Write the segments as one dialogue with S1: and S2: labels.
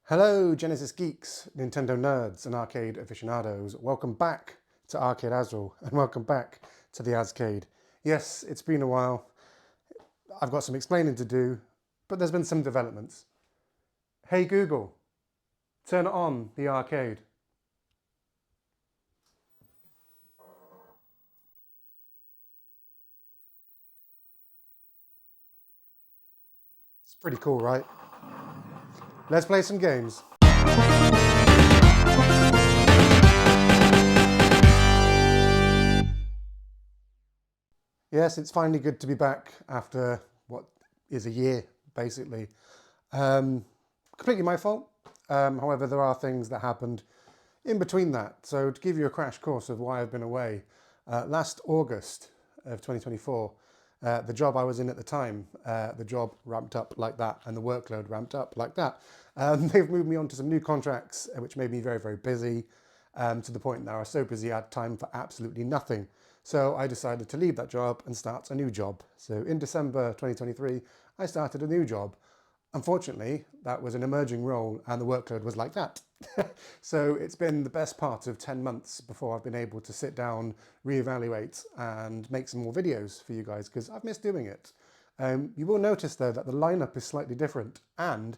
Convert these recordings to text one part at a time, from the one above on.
S1: Hello Genesis geeks, Nintendo nerds and arcade aficionados. Welcome back to Arcade Azrael and welcome back to the Azcade. Yes, it's been a while. I've got some explaining to do, but there's been some developments. Hey Google, turn on the arcade. It's pretty cool, right? Let's play some games. Yes, it's finally good to be back after what is a year, basically. Um, Completely my fault. However, there are things that happened in between that. So to give you a crash course of why I've been away, last August of 2024, the job I was in at the time, the job ramped up like that and the workload ramped up like that. They've moved me on to some new contracts, which made me very, very busy, to the point now I was so busy I had time for absolutely nothing. So I decided to leave that job and start a new job. So in December 2023, I started a new job. Unfortunately, that was an emerging role and the workload was like that. So it's been the best part of 10 months before I've been able to sit down, reevaluate and make some more videos for you guys because I've missed doing it. You will notice though that the lineup is slightly different and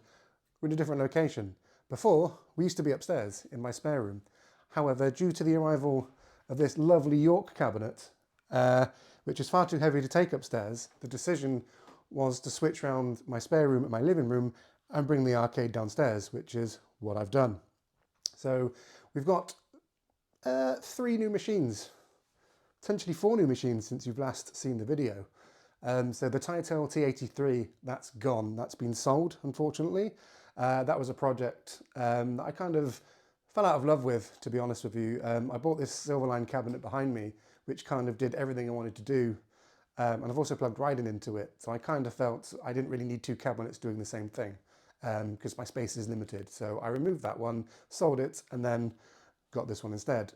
S1: we're in a different location. Before, we used to be upstairs in my spare room. However, due to the arrival of this lovely York cabinet, which is far too heavy to take upstairs, the decision was to switch around my spare room and my living room and bring the arcade downstairs, which is what I've done. So we've got 3 new machines, potentially 4 new machines since you've last seen the video. So the Titel T83, that's gone. That's been sold, unfortunately. That was a project that I kind of fell out of love with, to be honest with you. I bought this Silverline cabinet behind me, which kind of did everything I wanted to do. And I've also plugged Raiden into it. So I kind of felt I didn't really need 2 cabinets doing the same thing because my space is limited. So I removed that one, sold it, and then got this one instead.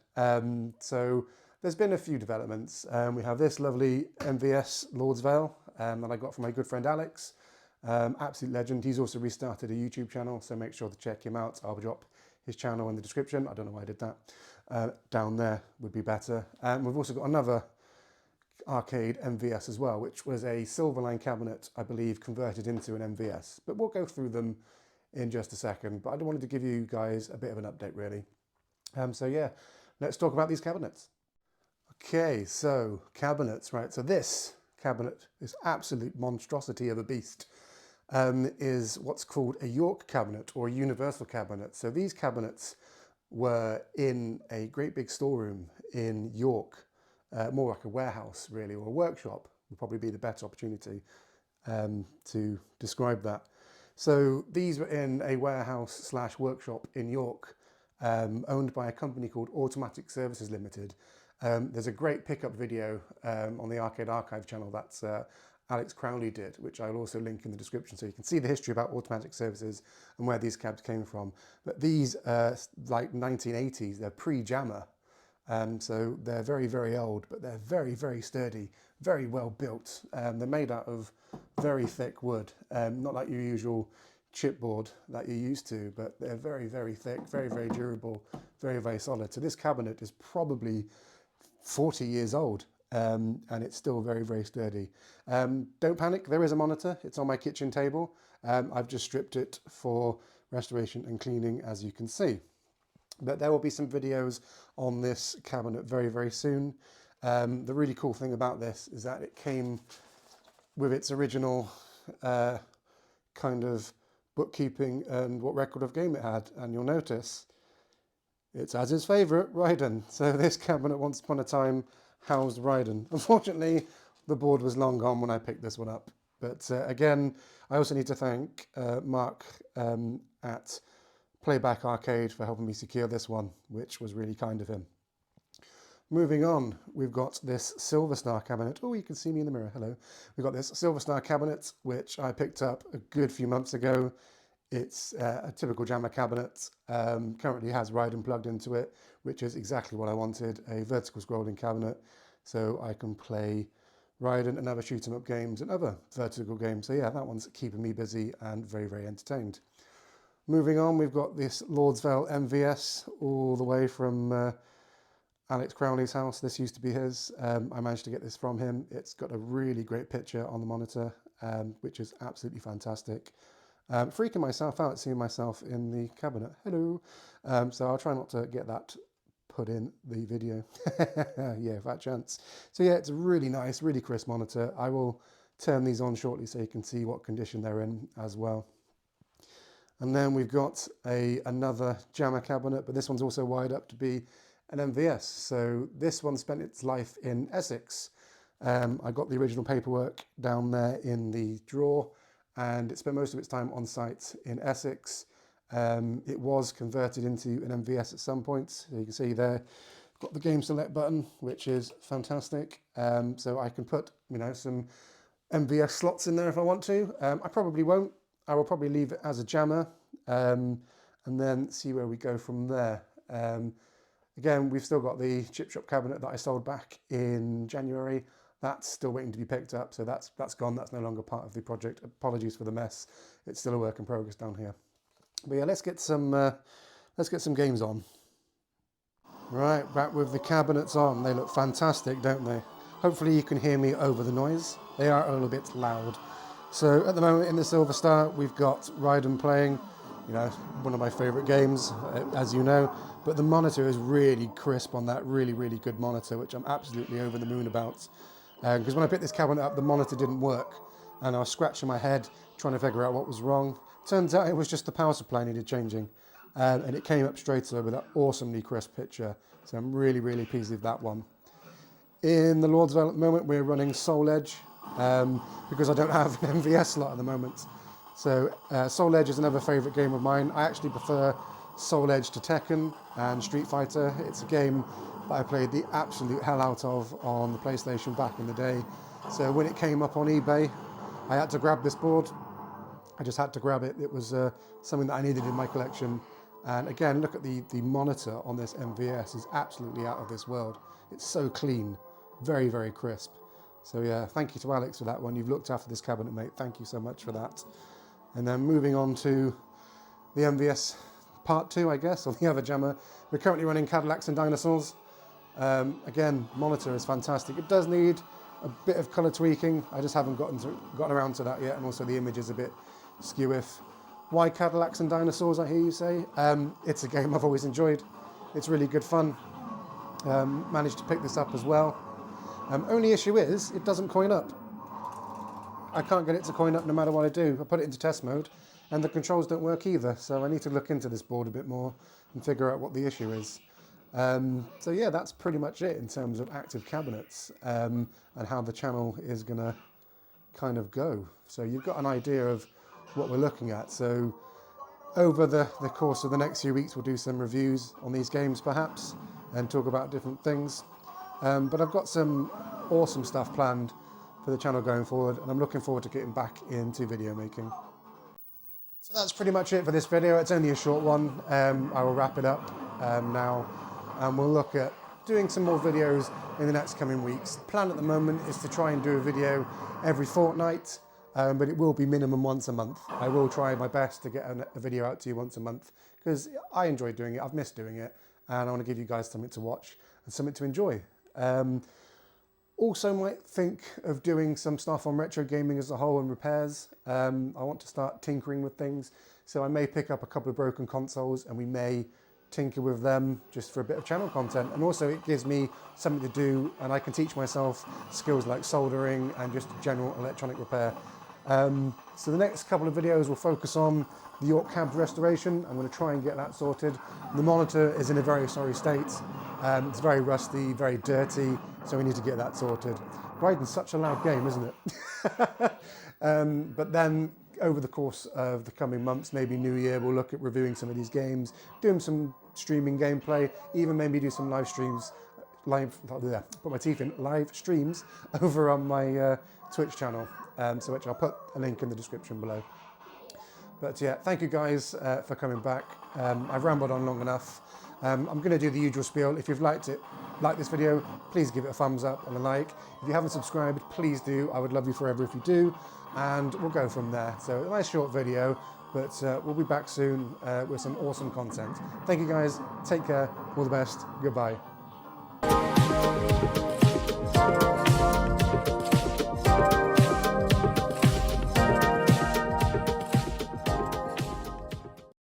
S1: So there's been a few developments. We have this lovely MVS Lord's Vale that I got from my good friend Alex. Absolute legend. He's also restarted a YouTube channel, so make sure to check him out. I'll drop his channel in the description. I don't know why I did that. Down there would be better. We've also got another arcade MVS as well, which was a Silverline cabinet, I believe, converted into an MVS. But we'll go through them in just a second. But I wanted to give you guys a bit of an update, really. So yeah, let's talk about these cabinets. Okay, so cabinets, right? So this cabinet, this absolute monstrosity of a beast, is what's called a York cabinet or a universal cabinet. So these cabinets were in a great big storeroom in York, more like a warehouse really, or a workshop would probably be the better opportunity to describe that. So these were in a warehouse slash workshop in York, owned by a company called Automatic Services Limited. There's a great pickup video on the Arcade Archive channel that's Alex Crowley did, which I'll also link in the description so you can see the history about Automatic Services and where these cabs came from. But these, like 1980s, they're pre-Jammer. So they're very, very old, but they're very, very sturdy, very well built. They're made out of very thick wood, not like your usual chipboard that you're used to, but they're very, very thick, very, very durable, very, very solid. So this cabinet is probably 40 years old, and it's still very, very sturdy. Don't panic, there is a monitor. It's on my kitchen table. I've just stripped it for restoration and cleaning, as you can see. But there will be some videos on this cabinet very, very soon. The really cool thing about this is that it came with its original kind of bookkeeping and what record of game it had. And you'll notice it's as his favourite, Raiden. So this cabinet once upon a time housed Raiden. Unfortunately, the board was long gone when I picked this one up. But again, I also need to thank Mark at Playback Arcade for helping me secure this one, which was really kind of him. Moving on, we've got this Silver Star cabinet. Oh, you can see me in the mirror, hello. We've got this Silver Star cabinet, which I picked up a good few months ago. It's a typical Jammer cabinet, currently has Raiden plugged into it, which is exactly what I wanted, a vertical scrolling cabinet, so I can play Raiden and other shoot 'em up games and other vertical games. So yeah, that one's keeping me busy and very, very entertained. Moving on, we've got this Lordsvale MVS all the way from Alex Crowley's house. This used to be his. I managed to get this from him. It's got a really great picture on the monitor, which is absolutely fantastic. Freaking myself out seeing myself in the cabinet. Hello. So I'll try not to get that put in the video. Yeah, fat chance. So yeah, it's a really nice, really crisp monitor. I will turn these on shortly so you can see what condition they're in as well. And then we've got another jammer cabinet, but this one's also wired up to be an MVS. So this one spent its life in Essex. I got the original paperwork down there in the drawer, and it spent most of its time on site in Essex. It was converted into an MVS at some point. So you can see there, got the game select button, which is fantastic. So I can put, some MVS slots in there if I want to. I probably won't. I will probably leave it as a jammer, and then see where we go from there. Again, we've still got the chip shop cabinet that I sold back in January. That's still waiting to be picked up, so that's gone. That's no longer part of the project. Apologies for the mess. It's still a work in progress down here. But yeah, let's get some games on. Right, back with the cabinets on. They look fantastic, don't they? Hopefully you can hear me over the noise. They are a little bit loud. So at the moment in the Silver Star, we've got Raiden playing, one of my favourite games, as you know. But the monitor is really crisp on that, really, really good monitor, which I'm absolutely over the moon about. Because when I picked this cabinet up, the monitor didn't work. And I was scratching my head, trying to figure out what was wrong. Turns out it was just the power supply needed changing. And it came up straight away with that awesomely crisp picture. So I'm really, really pleased with that one. In the Lordsvale at the moment, we're running Soul Edge. Because I don't have an MVS slot at the moment. So Soul Edge is another favourite game of mine. I actually prefer Soul Edge to Tekken and Street Fighter. It's a game that I played the absolute hell out of on the PlayStation back in the day. So when it came up on eBay, I had to grab this board. I just had to grab it. It was something that I needed in my collection. And again, look at the monitor on this MVS is absolutely out of this world. It's so clean, very, very crisp. So yeah, thank you to Alex for that one. You've looked after this cabinet, mate. Thank you so much for that. And then moving on to the MVS Part 2, I guess, or the other jammer. We're currently running Cadillacs and Dinosaurs. Again, monitor is fantastic. It does need a bit of colour tweaking. I just haven't gotten around to that yet, and also the image is a bit skew-if. Why Cadillacs and Dinosaurs, I hear you say? It's a game I've always enjoyed. It's really good fun. Managed to pick this up as well. Only issue is, it doesn't coin up. I can't get it to coin up no matter what I do. I put it into test mode, and the controls don't work either, so I need to look into this board a bit more and figure out what the issue is. So yeah, that's pretty much it in terms of active cabinets, and how the channel is going to kind of go. So you've got an idea of what we're looking at. So over the course of the next few weeks, we'll do some reviews on these games perhaps, and talk about different things. But I've got some awesome stuff planned for the channel going forward, and I'm looking forward to getting back into video making. So that's pretty much it for this video. It's only a short one. I will wrap it up now, and we'll look at doing some more videos in the next coming weeks. The plan at the moment is to try and do a video every fortnight, but it will be minimum once a month. I will try my best to get a video out to you once a month, because I enjoy doing it. I've missed doing it, and I want to give you guys something to watch and something to enjoy. Also might think of doing some stuff on retro gaming as a whole and repairs. I want to start tinkering with things, so I may pick up a couple of broken consoles and we may tinker with them just for a bit of channel content. And also it gives me something to do, and I can teach myself skills like soldering and just general electronic repair. So the next couple of videos will focus on the York Cabs restoration. I'm going to try and get that sorted. The monitor is in a very sorry state. It's very rusty, very dirty, so we need to get that sorted. Raiden's such a loud game, isn't it? But then over the course of the coming months, maybe New Year, we'll look at reviewing some of these games, doing some streaming gameplay, even maybe do some live streams, put my teeth in, live streams over on my Twitch channel, so which I'll put a link in the description below. But yeah, thank you guys for coming back. I've rambled on long enough. I'm going to do the usual spiel. If you've liked this video, please give it a thumbs up and a like. If you haven't subscribed, please do. I would love you forever if you do. And we'll go from there. So a nice short video, But we'll be back soon with some awesome content. Thank you guys. Take care. All the best. Goodbye.